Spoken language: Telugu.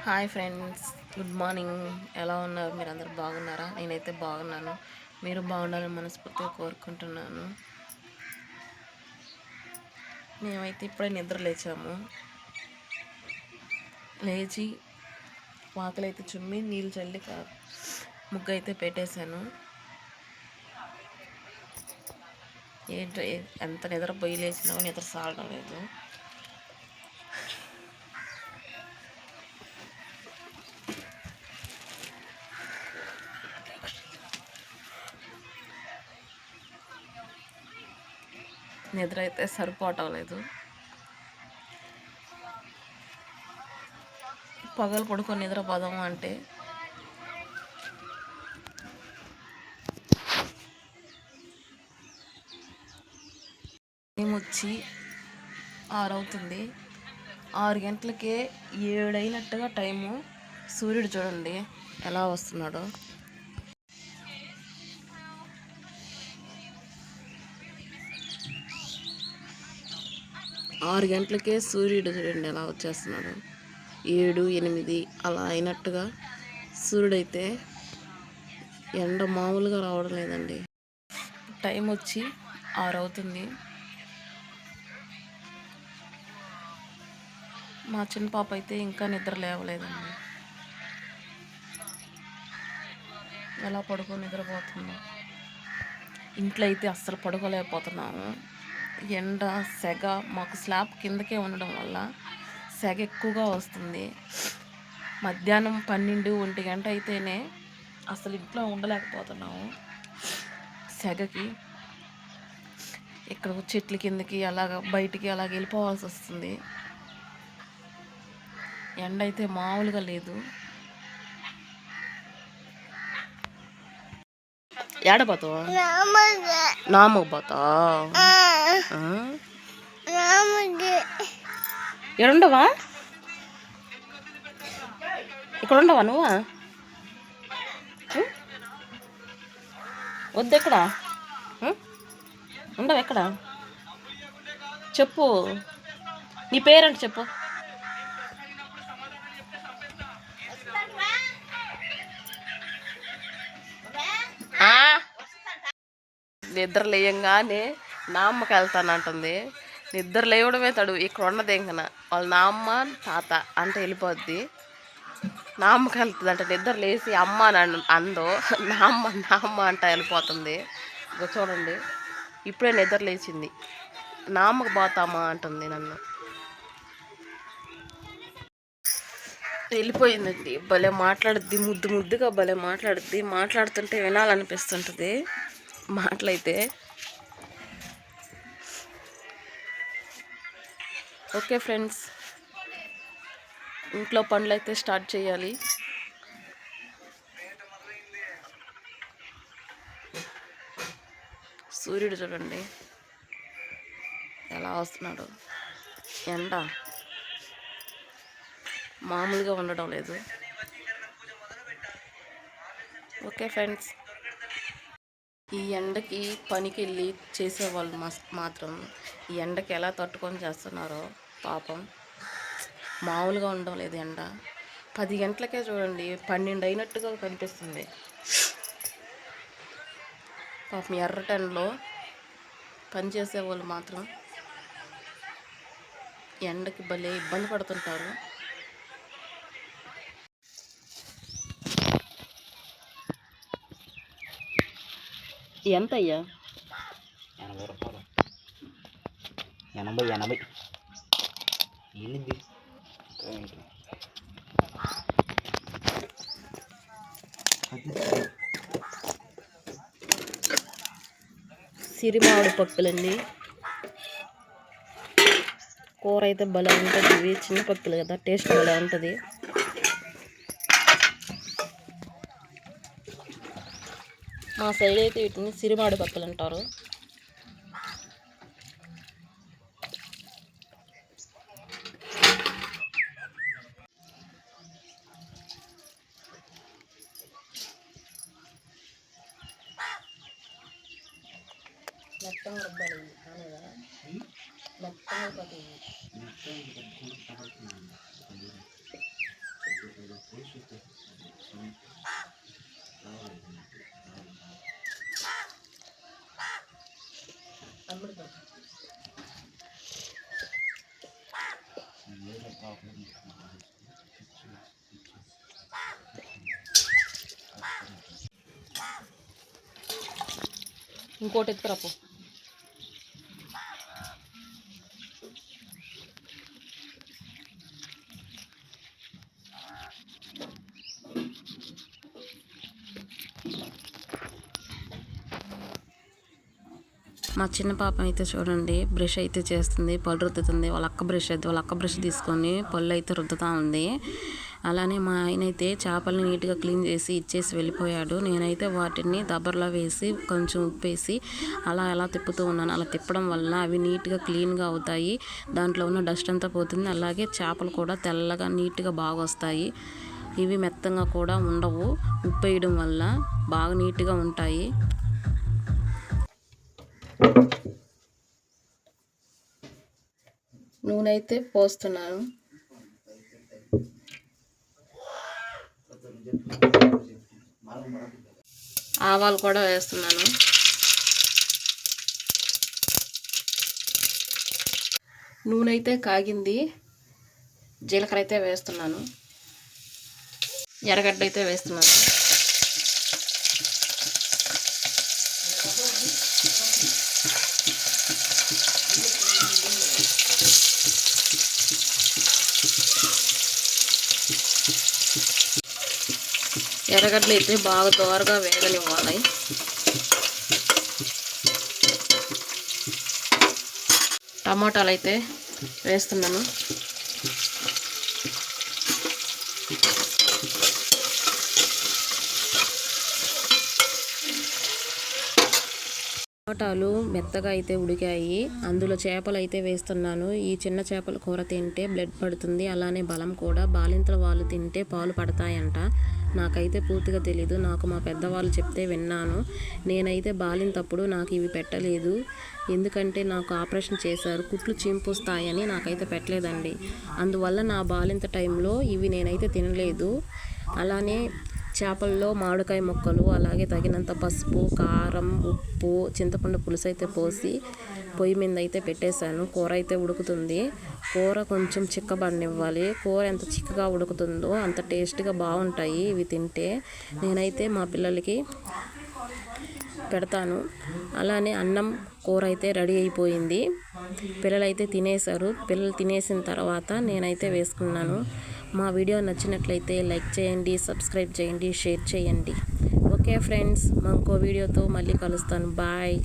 Hi friends, good morning. ఎలా ఉన్నారు? మీరు అందరు బాగున్నారా? నేనైతే బాగున్నాను. మీరు బాగుండాలని మనస్ఫూర్తిగా కోరుకుంటున్నాను. మేమైతే ఇప్పుడే నిద్ర లేచాము. లేచి వాకలైతే చుమ్మి నీళ్ళు చల్లి ముగ్గు అయితే పెట్టేశాను. ఏంటో ఎంత నిద్రపోయి లేచినా నిద్ర సాగడం లేదు. నిద్ర అయితే సరిపోవటం లేదు. పగలు పడుకొని నిద్రపోదాము అంటే వచ్చి 6 అవుతుంది. 6 గంటలకే 7 అయినట్టుగా టైము. సూర్యుడు చూడండి ఎలా వస్తున్నాడో. 6 గంటలకే సూర్యుడు చూడండి ఎలా వచ్చేస్తున్నాడు. 7, 8 అలా అయినట్టుగా సూర్యుడైతే ఎండ మామూలుగా రావడం లేదండి. టైం వచ్చి 6 అవుతుంది. మా చిన్న పాప అయితే ఇంకా నిద్ర లేవలేదండి. ఎలా పడుకొని నిద్రపోతున్నాం. ఇంట్లో అయితే అస్సలు పడుకోలేకపోతున్నాము. ఎండ సెగ మాకు స్లాబ్ కిందకే ఉండడం వల్ల సెగ ఎక్కువగా వస్తుంది. మధ్యాహ్నం 12, 1 గంట అయితేనే అసలు ఇంట్లో ఉండలేకపోతున్నాము సెగకి. ఇక్కడ చెట్ల కిందకి అలాగ బయటికి అలాగ వెళ్ళిపోవాల్సి వస్తుంది. ఎండ అయితే మామూలుగా లేదు. ఏడపోతావా? నామకు పోతావా? ఎక్కడుండవా? ఇక్కడ ఉండవా నువ్వు? వద్దు. ఎక్కడ ఉండవు? ఎక్కడ చెప్పు. నీ పేరంటే చెప్పు. నిద్ర లేయంగానే నామ్మకి వెళ్తానంటుంది. నిద్ర లేవడమే తడు. ఇక్కడ ఉన్నది ఇంకా వాళ్ళ నామ్మ తాత అంటే వెళ్ళిపోద్ది. నామ్మకి వెళ్తుంది అంటే నిద్ర లేచి అమ్మ అని అందో నామ్మ అంట వెళ్ళిపోతుంది. ఇక చూడండి ఇప్పుడే నిద్ర లేచింది. నామ్మకి పోతామా అంటుంది నన్ను. వెళ్ళిపోయిందండి. భలే మాట్లాడుద్ది, ముద్దుగా భలే మాట్లాడుద్ది. మాట్లాడుతుంటే వినాలనిపిస్తుంటుంది మాటలైతే. ఓకే ఫ్రెండ్స్, ఇంట్లో పనులు అయితే స్టార్ట్ చేయాలి. సూర్యుడు చూడండి ఎలా వస్తున్నాడు. ఎండ మామూలుగా ఉండడం లేదు. ఓకే ఫ్రెండ్స్, ఈ ఎండకి పనికి వెళ్ళి చేసేవాళ్ళు మాత్రం ఈ ఎండకి ఎలా తట్టుకొని చేస్తున్నారో పాపం. మామూలుగా ఉండడం లేదు ఎండ. 10 గంటలకే చూడండి 12 అయినట్టుగా కనిపిస్తుంది. పాపం ఎర్రటెండలో పనిచేసే వాళ్ళు మాత్రం ఎండకి భలే ఇబ్బంది పడుతుంటారు. ఎంత అయ్యా? 80 రూపాయలు. 80 ఏంది? సిరిమామిడి పప్పులండి. కూర అయితే భలే ఉంటుంది. ఇవి చిన్న పప్పులు కదా, టేస్ట్ భలే ఉంటుంది. మా సైడ్ అయితే వీటిని సిరిమామిడి పప్పులు అంటారు. మెత్తగా రుబ్బాలి అనగా మెత్తగా పడుతుంది. ఇంకోటి ఎత్తుకురాపో. మా చిన్న పాప అయితే చూడండి బ్రష్ అయితే చేస్తుంది, పళ్ళు రుద్దుతుంది. వాళ్ళ అక్క బ్రష్ తీసుకొని పళ్ళు అయితే రుద్దుతూ ఉంది. అలానే మా ఆయన అయితే చేపల్ని నీట్గా క్లీన్ చేసి ఇచ్చేసి వెళ్ళిపోయాడు. నేనైతే వాటిని దబ్బర్లో వేసి కొంచెం ఉప్పేసి అలా తిప్పుతూ ఉన్నాను. అలా తిప్పడం వల్ల అవి నీట్గా క్లీన్గా అవుతాయి, దాంట్లో ఉన్న డస్ట్ అంతా పోతుంది. అలాగే చేపలు కూడా తెల్లగా నీట్గా బాగా వస్తాయి. ఇవి మెత్తంగా కూడా ఉండవు, ఉప్పు వేయడం వల్ల బాగా నీట్గా ఉంటాయి. నూనె అయితే పోస్తున్నాను. ఆవాలు కూడా వేస్తున్నాను. నూనె అయితే కాగింది, జీలకర్ర అయితే వేస్తున్నాను, ఎర్రగడ్డ అయితే వేస్తున్నాను. ఎర్రగడ్డలు అయితే బాగా దోరగా వేగనివ్వాలి. టమాటాలు అయితే వేస్తున్నాను. టమాటాలు మెత్తగా అయితే ఉడికాయి, అందులో చేపలు అయితే వేస్తున్నాను. ఈ చిన్న చేపల కూర తింటే బ్లడ్ పడుతుంది, అలానే బలం కూడా. బాలింతల వాళ్ళు తింటే పాలు పడతాయంట. నాకైతే పూర్తిగా తెలీదు, నాకు మా పెద్దవాళ్ళు చెప్తే విన్నాను. నేనైతే బాలింతప్పుడు నాకు ఇవి పెట్టలేదు, ఎందుకంటే నాకు ఆపరేషన్ చేశారు, కుట్లు చింపుస్తాయని నాకైతే పెట్టలేదండి. అందువల్ల నా బాలింత టైంలో ఇవి నేనైతే తినలేదు. అలానే చేపల్లో మామిడికాయ ముక్కలు, అలాగే తగినంత పసుపు, కారం, ఉప్పు, చింతపండు పులుసు అయితే పోసి పొయ్యి మీద అయితే పెట్టేశాను. కూర అయితే ఉడుకుతుంది. కూర కొంచెం చిక్కబడనివ్వాలి. కూర ఎంత చిక్కగా ఉడుకుతుందో అంత టేస్ట్గా బాగుంటాయి ఇవి తింటే. నేనైతే మా పిల్లలకి పెడతాను. అలానే అన్నం కూర అయితే రెడీ అయిపోయింది. పిల్లలైతే తినేశారు. పిల్లలు తినేసిన తర్వాత నేనైతే వేసుకున్నాను. మా వీడియో నచ్చినట్లయితే లైక్ చేయండి, సబ్స్క్రైబ్ చేయండి, షేర్ చేయండి. ఓకే ఫ్రెండ్స్, ఇంకో వీడియోతో మళ్ళీ కలుస్తాను. బాయ్.